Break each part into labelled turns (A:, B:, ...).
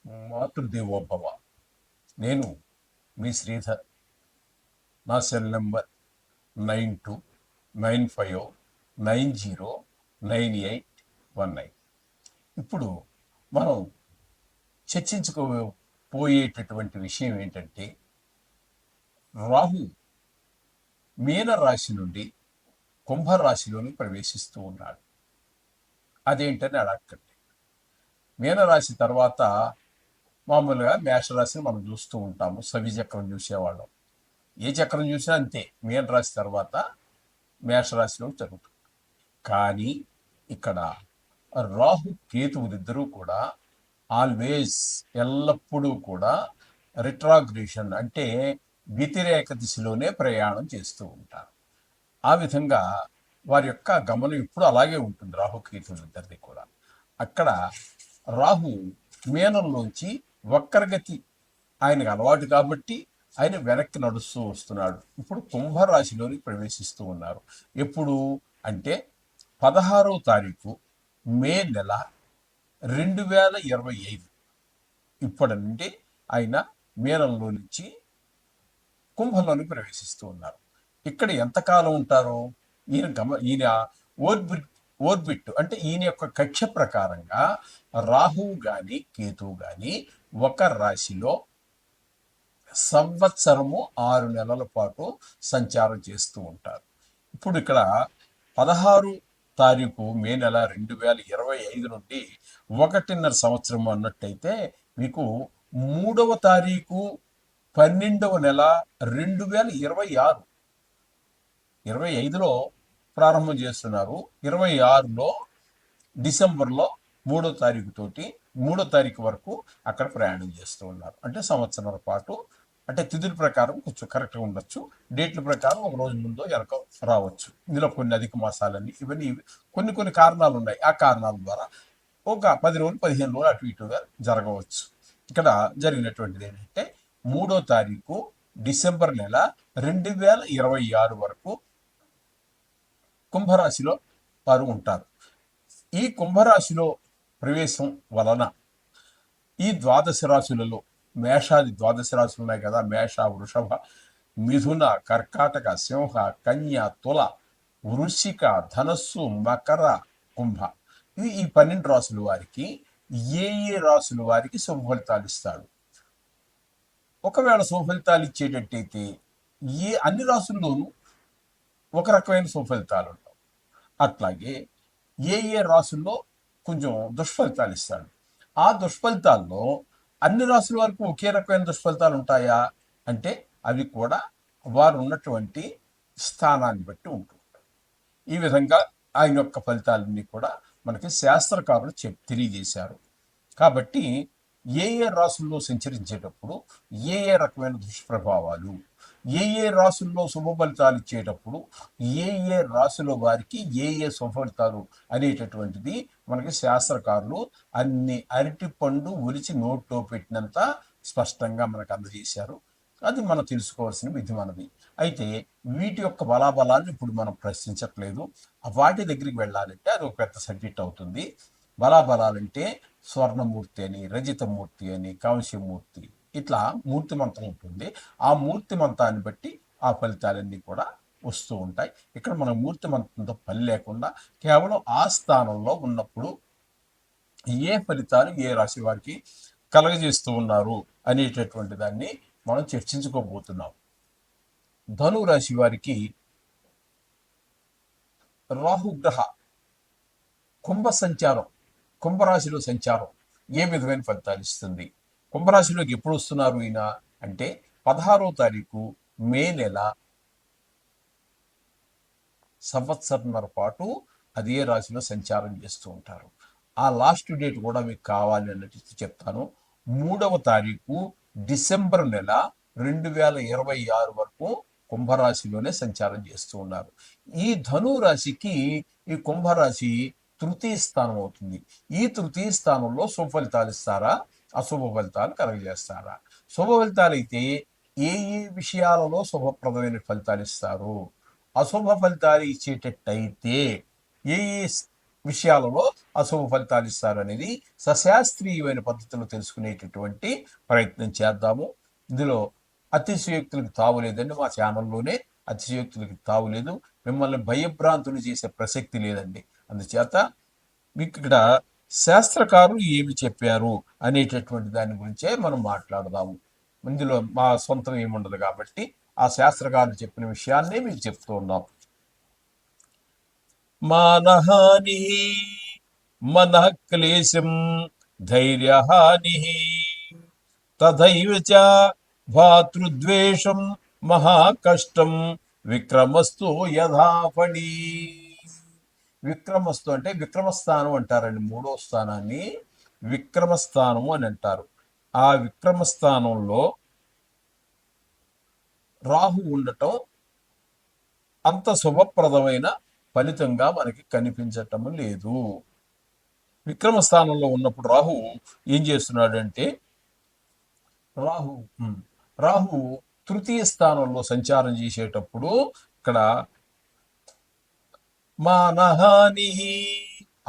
A: మాతృదేవోభవ. నేను మీ శ్రీధర్. నా cell number 9295909819. ఇప్పుడు మనం చర్చించుకోపోయేటటువంటి విషయం ఏంటంటే, రాహు మీన రాశి నుండి కుంభరాశిలోని ప్రవేశిస్తూ ఉన్నాడు. అదేంటని అడగండి. మీనరాశి తర్వాత మామూలుగా మేషరాశిని మనం చూస్తూ ఉంటాము. సవిచక్రం చూసేవాళ్ళం. ఏ చక్రం చూసినా అంతే. మీనరాశి తర్వాత మేషరాశిలో జరుగుతుంది. కానీ ఇక్కడ రాహు కేతువులిద్దరూ కూడా ఆల్వేస్, ఎల్లప్పుడూ కూడా రిట్రాగ్రేషన్ అంటే వ్యతిరేక దిశలోనే ప్రయాణం చేస్తూ ఉంటారు. ఆ విధంగా వారి యొక్క గమనం ఇప్పుడు అలాగే ఉంటుంది. రాహుకేతువులిద్దరిది కూడా. అక్కడ రాహు మీనంలోంచి వక్రగతి ఆయనకు అలవాటు కాబట్టి ఆయన వెనక్కి నడుస్తూ వస్తున్నాడు. ఇప్పుడు కుంభరాశిలోని ప్రవేశిస్తూ ఉన్నారు. ఎప్పుడు అంటే 16వ తారీఖు మే నెల 2025. ఇప్పటి నుండి ఆయన మీనంలో నుంచి కుంభంలోని ప్రవేశిస్తూ ఉన్నారు. ఇక్కడ ఎంతకాలం ఉంటారు? ఈయన ఓర్బిట్ అంటే ఈయన యొక్క కక్ష ప్రకారంగా రాహువు గాని కేతువు గాని ఒక రాశిలో సంవత్సరము 6 నెలల పాటు సంచారం చేస్తూ ఉంటారు. ఇప్పుడు ఇక్కడ 16 తారీఖు మే నెల 2025 నుండి 1.5 సంవత్సరం అన్నట్టయితే మీకు 3వ తారీఖు 12వ నెల 2026, 25లో ప్రారంభం చేస్తున్నారు. 26లో డిసెంబర్లో 3వ తారీఖు తోటి 3వ తారీఖు వరకు అక్కడ ప్రయాణం చేస్తూ ఉన్నారు. అంటే సంవత్సరాల పాటు. అంటే తిథుల ప్రకారం కొంచెం కరెక్ట్గా ఉండొచ్చు, డేట్ల ప్రకారం ఒక రోజు ముందో వెనక రావచ్చు. ఇందులో కొన్ని అధిక మాసాలన్నీ ఇవన్నీ కొన్ని కారణాలు ఉన్నాయి. ఆ కారణాల ద్వారా ఒక 10 రోజులు 15 రోజులు అటు ఇటుగా జరగవచ్చు. ఇక్కడ జరిగినటువంటిది ఏంటంటే 3వ తారీఖు డిసెంబర్ నెల 2026 వరకు కుంభరాశిలో వారు ఉంటారు. ఈ కుంభరాశిలో ప్రవేశం వలన ఈ ద్వాదశ రాశులలో మేషాది ద్వాదశ రాశులు ఉన్నాయి కదా, మేష, వృషభ, మిథున, కర్కాటక, సింహ, కన్య, తుల, వృశ్చిక, ధనస్సు, మకర, కుంభ. ఈ 12 రాశుల వారికి ఏ రాశుల వారికి శుభ ఫలితాలు ఇస్తాడు? ఒకవేళ శుభ ఫలితాలు ఇచ్చేటట్టయితే అన్ని రాశుల్లోనూ ఒక రకమైన శుభ ఫలితాలు ఉండవు. అట్లాగే ఏ రాశుల్లో కొంచెం దుష్ఫలితాలు ఇస్తాడు. ఆ దుష్ఫలితాల్లో అన్ని రాశుల వరకు ఒకే రకమైన దుష్ఫలితాలు ఉంటాయా అంటే అవి కూడా వారు ఉన్నటువంటి స్థానాన్ని బట్టి ఉంటుంటాయి. ఈ విధంగా ఆయన యొక్క ఫలితాలన్నీ కూడా మనకి శాస్త్రకారులు తెలియజేశారు. కాబట్టి ఏ రాశుల్లో సంచరించేటప్పుడు ఏ రకమైన దుష్ప్రభావాలు, ఏ రాశుల్లో శుభ ఫలితాలు ఇచ్చేటప్పుడు ఏ రాశుల వారికి ఏ శుభ ఫలితాలు అనేటటువంటిది మనకి శాస్త్రకారులు అన్ని అరటిపండు ఒలిచి నోట్లో పెట్టినంత స్పష్టంగా మనకు అందజేశారు. అది మనం తెలుసుకోవాల్సిన విధి మనది. అయితే వీటి యొక్క బలాబలాన్ని ఇప్పుడు మనం ప్రశ్నించట్లేదు. వాటి దగ్గరికి వెళ్ళాలంటే అది ఒక పెద్ద సబ్జెక్ట్ అవుతుంది. బలాబలాలంటే స్వర్ణమూర్తి అని, రజితమూర్తి అని, కాంస్యమూర్తి, ఇట్లా మూర్తిమంతం ఉంటుంది. ఆ మూర్తిమంతాన్ని బట్టి ఆ ఫలితాలన్నీ కూడా వస్తూ ఉంటాయి. ఇక్కడ మన మూర్తిమంతంతో పని లేకుండా కేవలం ఆ స్థానంలో ఉన్నప్పుడు ఏ ఫలితాలు ఏ రాశి వారికి కలగజేస్తూ ఉన్నారు అనేటటువంటి దాన్ని మనం చర్చించుకోబోతున్నాం. ధనురాశి వారికి రాహుగ్రహ కుంభరాశిలో సంచారం ఏ విధమైన ఫలితాలు ఇస్తుంది? కుంభరాశిలోకి ఎప్పుడు వస్తున్నారు ఈయన అంటే 16వ తారీఖు మే నెల, సంవత్సరంన్నర పాటు అదే రాశిలో సంచారం చేస్తూ ఉంటారు. ఆ లాస్ట్ డేట్ కూడా మీకు కావాలి అన్నట్టు చెప్తాను. 3వ తారీఖు డిసెంబర్ నెల 2026 వరకు కుంభరాశిలోనే సంచారం చేస్తూ ఉన్నారు. ఈ ధనురాశికి ఈ కుంభరాశి తృతీయ స్థానం అవుతుంది. ఈ తృతీయ స్థానంలో శుభ ఫలితాలు ఇస్తారా, అశుభ ఫలితాలు కలగజేస్తారా? శుభ ఫలితాలు అయితే ఏ విషయాలలో శుభప్రదమైన ఫలితాలు ఇస్తారు? అశుభ ఫలితాలు ఇచ్చేటట్టయితే ఏ విషయాలలో అశుభ ఫలితాలు ఇస్తారు అనేది సశాస్త్రీయమైన పద్ధతిలో తెలుసుకునేటటువంటి ప్రయత్నం చేద్దాము. ఇందులో అతిశయోక్తులకు తావులేదండి. మా ఛానల్లోనే అతిశయోక్తులకు తావులేదు. మిమ్మల్ని భయభ్రాంతులు చేసే ప్రసక్తి లేదండి. అందుచేత మీకు ఇక్కడ శాస్త్రకారులు ఏమి చెప్పారు అనేటటువంటి దాని గురించే మనం మాట్లాడదాము. ఇందులో మా సొంతం ఏముండదు కాబట్టి ఆ శాస్త్రకారులు చెప్పిన విషయాన్నే మీకు చెప్తూ ఉన్నాం. మానహాని మనః క్లేశం ధైర్యహాని తథైవ చ భాతృద్వేషం మహాకష్టం విక్రమస్తు యథాఫణి. విక్రమస్తు అంటే విక్రమస్థానం అంటారండి. మూడో స్థానాన్ని విక్రమస్థానము అని అంటారు. ఆ విక్రమస్థానంలో రాహు ఉండటం అంత శుభప్రదమైన ఫలితంగా మనకి కనిపించటం లేదు. విక్రమస్థానంలో ఉన్నప్పుడు రాహు ఏం చేస్తున్నాడంటే రాహు రాహు తృతీయ స్థానంలో సంచారం చేసేటప్పుడు ఇక్కడ మానహాని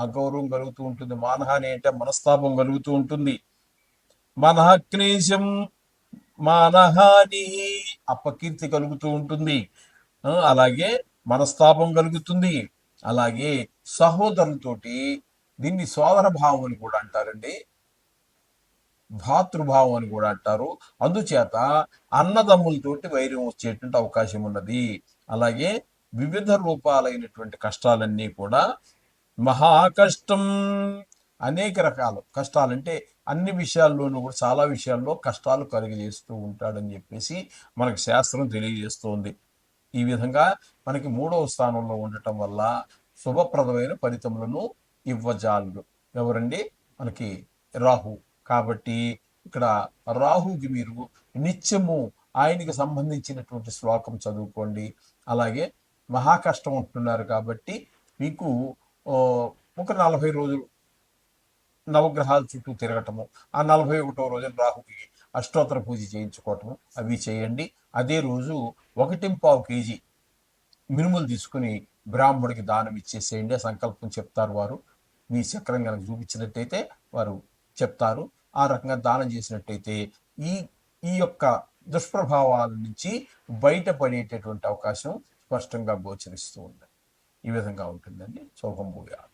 A: అగౌరవం కలుగుతూ ఉంటుంది. మానహాని అంటే మనస్తాపం కలుగుతూ ఉంటుంది. మనఃక్లేశం మానహాని అపకీర్తి కలుగుతూ ఉంటుంది. అలాగే మనస్తాపం కలుగుతుంది. అలాగే సహోదరులతోటి దీన్ని సోదర భావం అని కూడా అంటారండి, భాతృభావం అని కూడా అంటారు. అందుచేత అన్నదమ్ములతోటి వైరం వచ్చేటువంటి అవకాశం ఉన్నది. అలాగే వివిధ రూపాలైనటువంటి కష్టాలన్నీ కూడా మహా కష్టం, అనేక రకాల కష్టాలంటే అన్ని విషయాల్లోనూ కూడా చాలా విషయాల్లో కష్టాలు కలుగజేస్తూ ఉంటాడని చెప్పేసి మనకు శాస్త్రం తెలియజేస్తుంది. ఈ విధంగా మనకి మూడవ స్థానంలో ఉండటం వల్ల శుభప్రదమైన ఫలితములను ఇవ్వజాలడు. ఎవరండి? మనకి రాహు. కాబట్టి ఇక్కడ రాహుకి మీరు నిత్యము ఆయనకి సంబంధించినటువంటి శ్లోకం చదువుకోండి. అలాగే మహాకష్టం ఉంటున్నారు కాబట్టి మీకు ఒక 40 రోజులు నవగ్రహాల చుట్టూ తిరగటము, ఆ 41వ రోజున రాహుకి అష్టోత్తర పూజ చేయించుకోవటము అవి చేయండి. అదే రోజు 1.25 kg మినుములు తీసుకుని బ్రాహ్మడికి దానం ఇచ్చేసేయండి. సంకల్పం చెప్తారు వారు. మీ చక్రం కనుక చూపించినట్టయితే వారు చెప్తారు. ఆ రకంగా దానం చేసినట్టయితే ఈ ఈ యొక్క దుష్ప్రభావాల నుంచి బయటపడేటటువంటి అవకాశం స్పష్టంగా గోచరిస్తూ ఉంది. ఈ విధంగా ఉంటుందండి. శుభం భూయాత్.